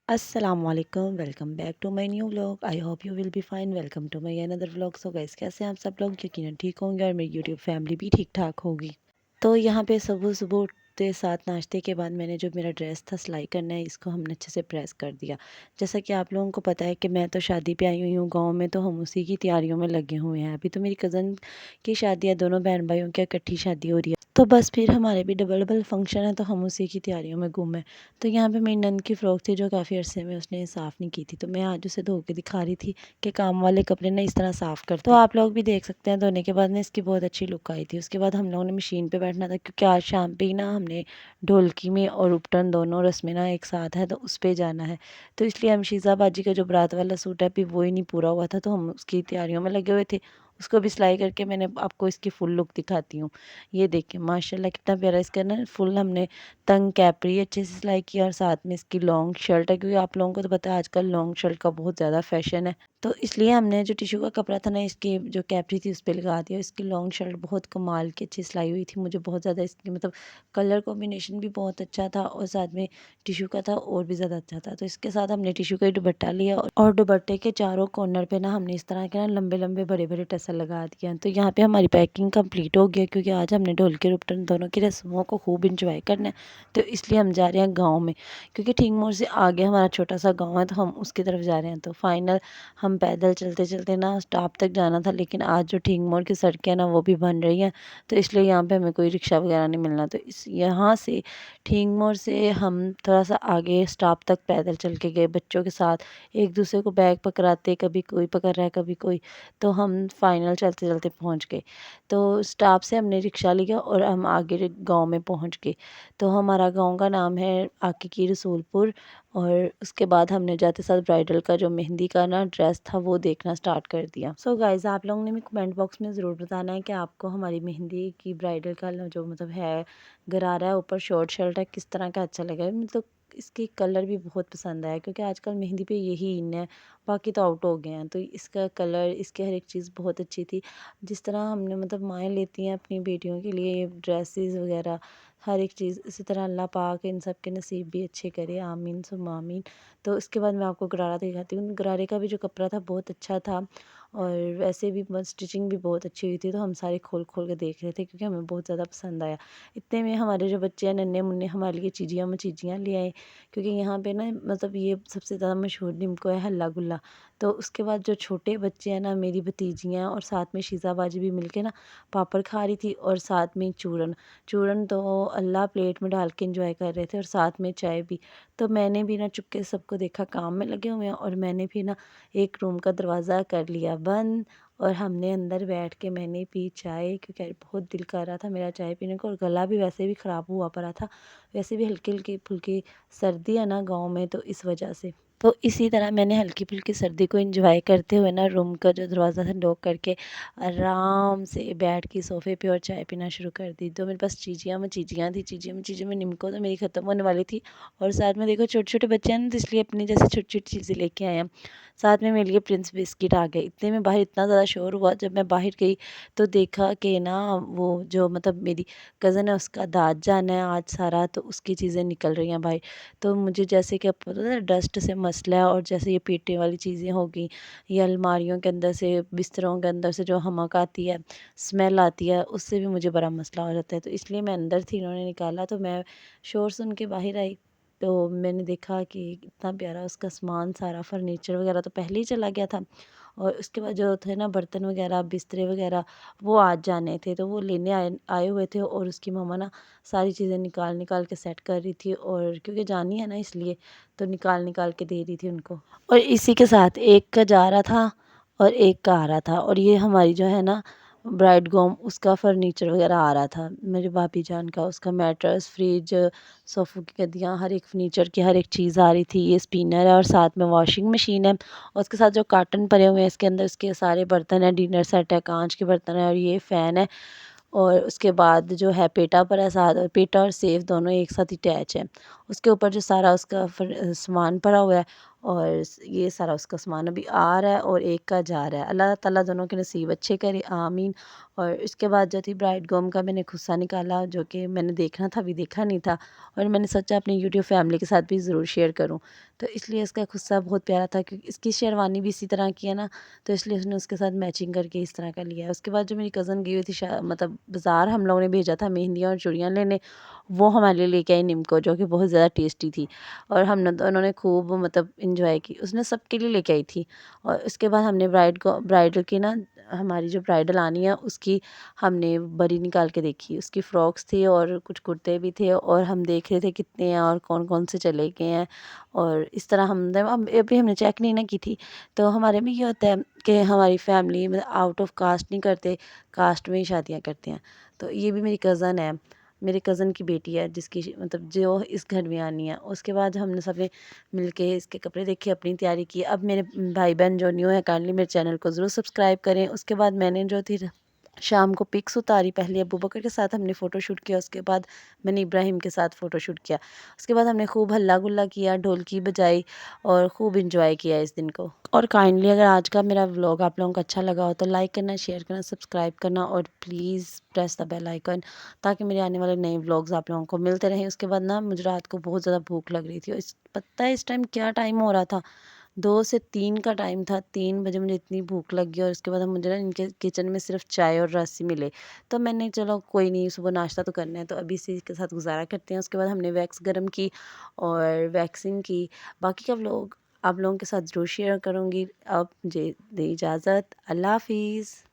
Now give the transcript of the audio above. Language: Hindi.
असलकम welcome back to my new vlog. I hope you will be fine. Welcome to my another vlog. So guys, कैसे हैं आप सब लोग? यकीनन ठीक होंगे और मेरी यूट्यूब फैमिली भी ठीक ठाक होगी। तो यहाँ पे सुबह सुबह उठते साथ नाश्ते के बाद मैंने जो मेरा ड्रेस था सिलाई करना है, इसको हमने अच्छे से प्रेस कर दिया। जैसा कि आप लोगों को पता है कि मैं तो शादी पे आई हुई हूँ गाँव में, तो हम उसी की तैयारियों में लगे हुए हैं। अभी तो मेरी कज़न की शादी है, दोनों बहन भाइयों की इकट्ठी शादी हो रही है, तो बस फिर हमारे भी डबल डबल फंक्शन है, तो हम उसी की तैयारियों में गुम हैं। तो यहाँ पे मेरी नंद की फ़्रॉक थी जो काफ़ी अरसे में उसने साफ़ नहीं की थी, तो मैं आज उसे धो के दिखा रही थी कि काम वाले कपड़े ना इस तरह साफ़ करते। तो आप लोग भी देख सकते हैं, धोने के बाद ना इसकी बहुत अच्छी लुक आई थी। उसके बाद हम लोगों ने मशीन पे बैठना था, क्योंकि आज शाम पे ही ना हमने ढोलकी में और उपटन दोनों रस्में ना एक साथ है, तो उस पर जाना है। तो इसलिए हम शीज़ा बाजी का जो बारात वाला सूट है, अभी वो ही नहीं पूरा हुआ था, तो हम उसकी तैयारियों में लगे हुए थे। उसको भी सिलाई करके मैंने आपको इसकी फुल लुक दिखाती हूँ। ये देखिए माशाल्लाह कितना प्यारा इसका ना फुल हमने तंग कैपरी अच्छे से सिलाई की, और साथ में इसकी लॉन्ग शर्ट है, क्योंकि आप लोगों को तो पता है आजकल लॉन्ग शर्ट का बहुत ज़्यादा फैशन है। तो इसलिए हमने जो टिश्यू का कपड़ा था ना, इसकी जो कैपरी थी उस पर लगा दिया। इसकी लॉन्ग शर्ट बहुत कमाल की अच्छी सिलाई हुई थी। मुझे बहुत ज़्यादा इसकी मतलब कलर कॉम्बिनेशन भी बहुत अच्छा था, और साथ में टिश्यू का था और भी ज़्यादा अच्छा था। तो इसके साथ हमने टिश्यू का ही दुपट्टा लिया, और दुपट्टे के चारों कॉर्नर पे ना हमने इस तरह के ना लंबे लंबे बड़े बड़े टसल लगा दिया। तो यहाँ पे हमारी पैकिंग कंप्लीट हो गया, क्योंकि आज हमने ढोल के रुपटन दोनों की रस्मों को खूब इंजॉय करना है। तो इसलिए हम जा रहे हैं गाँव में, क्योंकि ठीक मोड़ से आगे हमारा छोटा सा गाँव है, तो हम उसकी तरफ जा रहे हैं। तो फाइनल हम पैदल चलते चलते ना स्टॉप तक जाना था, लेकिन आज जो ठीक मोड़ की सड़कें हैं ना वो भी बन रही हैं, तो इसलिए यहाँ पे हमें कोई रिक्शा वगैरह नहीं मिलना। तो इस यहाँ से ठीक मोड़ से हम थोड़ा सा आगे स्टॉप तक पैदल चल के गए बच्चों के साथ, एक दूसरे को बैग पकड़ाते, कभी कोई पकड़ रहा है कभी कोई। तो हम फाइनल चलते चलते पहुँच गए। तो स्टॉप से हमने रिक्शा लिया और हम आगे गाँव में पहुँच गए। तो हमारा गाँव का नाम है आके की रसूलपुर। और उसके बाद हमने जाते साथ ब्राइडल का जो मेहंदी का ना ड्रेस था वो देखना स्टार्ट कर दिया। सो गाइज़, आप लोगों ने भी कमेंट बॉक्स में ज़रूर बताना है कि आपको हमारी मेहंदी की ब्राइडल का जो मतलब है गरारा है, ऊपर शॉर्ट शर्ट है, किस तरह का अच्छा लगा है। मतलब इसकी कलर भी बहुत पसंद आया, क्योंकि आजकल मेहंदी पे यही इन है, बाकी तो आउट हो गए हैं। तो इसका कलर, इसकी हर एक चीज़ बहुत अच्छी थी। जिस तरह हमने मतलब माएँ लेती हैं अपनी बेटियों के लिए ड्रेसेस वगैरह, हर एक चीज़, इसी तरह अल्लाह पाक इन सब के नसीब भी अच्छे करे, आमीन सुम्मा आमीन। तो इसके बाद मैं आपको गरारा दिखाती हूँ। गरारे का भी जो कपड़ा था बहुत अच्छा था, और वैसे भी स्टिचिंग भी बहुत अच्छी हुई थी। तो हम सारे खोल खोल के देख रहे थे, क्योंकि हमें बहुत ज़्यादा पसंद आया। इतने में हमारे जो बच्चे हैं नन्हे मुन्ने हमारे लिए चीज़ियाँ मचीजियाँ ले आए, क्योंकि यहाँ पे ना मतलब ये सबसे ज़्यादा मशहूर निम्को है हल्ला गुल्ला। तो उसके बाद जो छोटे बच्चे हैं ना, मेरी भतीजियाँ और साथ में शीज़ा बाजी भी मिलके ना पापड़ खा रही थी, और साथ में चूरन। चूरन तो अल्लाह प्लेट में डाल के एंजॉय कर रहे थे, और साथ में चाय भी। तो मैंने भी ना चुपके से सबको देखा काम में लगे हुए हैं, और मैंने भी ना एक रूम का दरवाज़ा कर लिया बंद, और हमने अंदर बैठ के मैंने पी चाय, क्योंकि बहुत दिल कर रहा था मेरा चाय पीने को, और गला भी वैसे भी ख़राब हुआ पड़ा था। वैसे भी हल्की हल्की फुल्की सर्दी है ना गाँव में, तो इस वजह से। तो इसी तरह मैंने हल्की फुल्की सर्दी को एंजॉय करते हुए ना रूम का जो दरवाज़ा था लॉक करके आराम से बैठ के सोफ़े पे और चाय पीना शुरू कर दी। तो मेरे पास चीज़ियाँ मचीजियाँ थी, चीज़ियों मचीजियों में निम्को तो मेरी ख़त्म होने वाली थी, और साथ में देखो छोटे छोटे बच्चे हैं ना, तो इसलिए अपनी जैसे छोटी छोटी चीज़ें लेके आए हैं। साथ में मेरे लिए प्रिंस बिस्किट आ गए। इतने में बाहर इतना ज़्यादा शोर हुआ, जब मैं बाहर गई तो देखा कि ना वो जो मतलब मेरी कज़न है उसका दाज जाना है आज सारा, तो उसकी चीज़ें निकल रही हैं बाहर। तो मुझे जैसे कि पता है डस्ट से मसला है, और जैसे ये पीटने वाली चीज़ें हो गई, या अलमारियों के अंदर से बिस्तरों के अंदर से जो हमक आती है, स्मेल आती है, उससे भी मुझे बड़ा मसला हो जाता है। तो इसलिए मैं अंदर थी, इन्होंने निकाला, तो मैं शोर सुन के बाहर आई। तो मैंने देखा कि इतना प्यारा उसका सामान, सारा फर्नीचर वगैरह तो पहले ही चला गया था, और उसके बाद जो थे ना बर्तन वगैरह बिस्तरे वगैरह वो आज जाने थे, तो वो लेने आए आए हुए थे, और उसकी मम्मा ना सारी चीज़ें निकाल निकाल के सेट कर रही थी, और क्योंकि जानी है ना इसलिए, तो निकाल निकाल के दे रही थी उनको। और इसी के साथ एक का जा रहा था और एक का आ रहा था, और ये हमारी जो है ना ब्राइड ग्रूम, उसका फर्नीचर वगैरह आ रहा था, मेरे भाभी जान का, उसका मैट्रेस, फ्रिज, सोफ़ों की गद्दियाँ, हर एक फर्नीचर की हर एक चीज़ आ रही थी। ये स्पिनर है, और साथ में वॉशिंग मशीन है, और उसके साथ जो कार्टन भरे हुए हैं इसके अंदर, उसके सारे बर्तन हैं, डिनर सेट है, कांच के बर्तन है, और ये फ़ैन है। और उसके बाद जो है पेटा पर है साथ, और पेटा और सेफ दोनों एक साथ अटैच है। उसके ऊपर जो सारा उसका सामान पड़ा हुआ है, और ये सारा उसका सामान अभी आ रहा है और एक का जा रहा है। अल्लाह ताला दोनों के नसीब अच्छे करे, आमीन। और इसके बाद जो थी ब्राइड ग्रूम का मैंने खुस्सा निकाला, जो कि मैंने देखना था, अभी देखा नहीं था, और मैंने सोचा अपनी यूट्यूब फैमिली के साथ भी ज़रूर शेयर करूँ। तो इसलिए इसका खुस्सा बहुत प्यारा था, क्योंकि इसकी शेरवानी भी इसी तरह की है ना, तो इसलिए उसने उसके साथ मैचिंग करके इस तरह का लिया है। उसके बाद जो मेरी कज़न गई हुई थी मतलब बाज़ार, हम लोगों ने भेजा था मेहंदियाँ और चूड़ियाँ लेने, वो हमारे लिए लेके आई निम्को, जो कि बहुत ज़्यादा टेस्टी थी। और हमने दोनों ने खूब मतलब इंजॉय की, उसने सबके लिए लेके आई थी। और उसके बाद हमने ब्राइडल की ना, हमारी जो ब्राइडल आनी है उसकी हमने बरी निकाल के देखी। उसकी फ़्रॉक्स थी और कुछ कुर्ते भी थे, और हम देख रहे थे कितने हैं और कौन कौन से चले गए हैं। और इस तरह हम अभी हमने चेक नहीं ना की थी। तो हमारे में ये होता है कि हमारी फैमिली मतलब आउट ऑफ कास्ट नहीं करते, कास्ट में ही शादियाँ करते हैं। तो ये भी मेरी कज़न है, मेरे कज़न की बेटी है, जिसकी मतलब जो इस घर में आनी है। उसके बाद हमने सबने मिलके इसके कपड़े देखे, अपनी तैयारी की। अब मेरे भाई बहन जो न्यू है, काइंडली मेरे चैनल को ज़रूर सब्सक्राइब करें। उसके बाद मैंने जो थी शाम को पिक्स उतारी, पहले अबू बकर के साथ हमने फ़ोटोशूट किया, उसके बाद मैंने इब्राहिम के साथ फ़ोटोशूट किया। उसके बाद हमने खूब हल्ला गुल्ला किया, ढोलकी बजाई और खूब इंजॉय किया इस दिन को। और काइंडली अगर आज का मेरा व्लॉग आप लोगों को अच्छा लगा हो तो लाइक करना, शेयर करना, सब्सक्राइब करना, और please press the bell icon, ताकि मेरे आने वाले नए व्लॉग्स आप लोगों को मिलते रहें। उसके बाद ना मुझे रात को बहुत ज़्यादा भूख लग रही थी, और पता है इस टाइम क्या टाइम हो रहा था, 2 से 3 का टाइम था। 3 बजे मुझे इतनी भूख लगी, और उसके बाद हम मुझे ना इनके किचन में सिर्फ चाय और रस ही मिले। तो मैंने चलो कोई नहीं, सुबह नाश्ता तो करना है, तो अभी इसी के साथ गुजारा करते हैं। उसके बाद हमने वैक्स गर्म की और वैक्सिंग की। बाकी का व्लॉग आप लोगों के साथ ज़रूर शेयर करूँगी। अब मुझे दें इजाज़त। अल्लाह हाफ़िज़।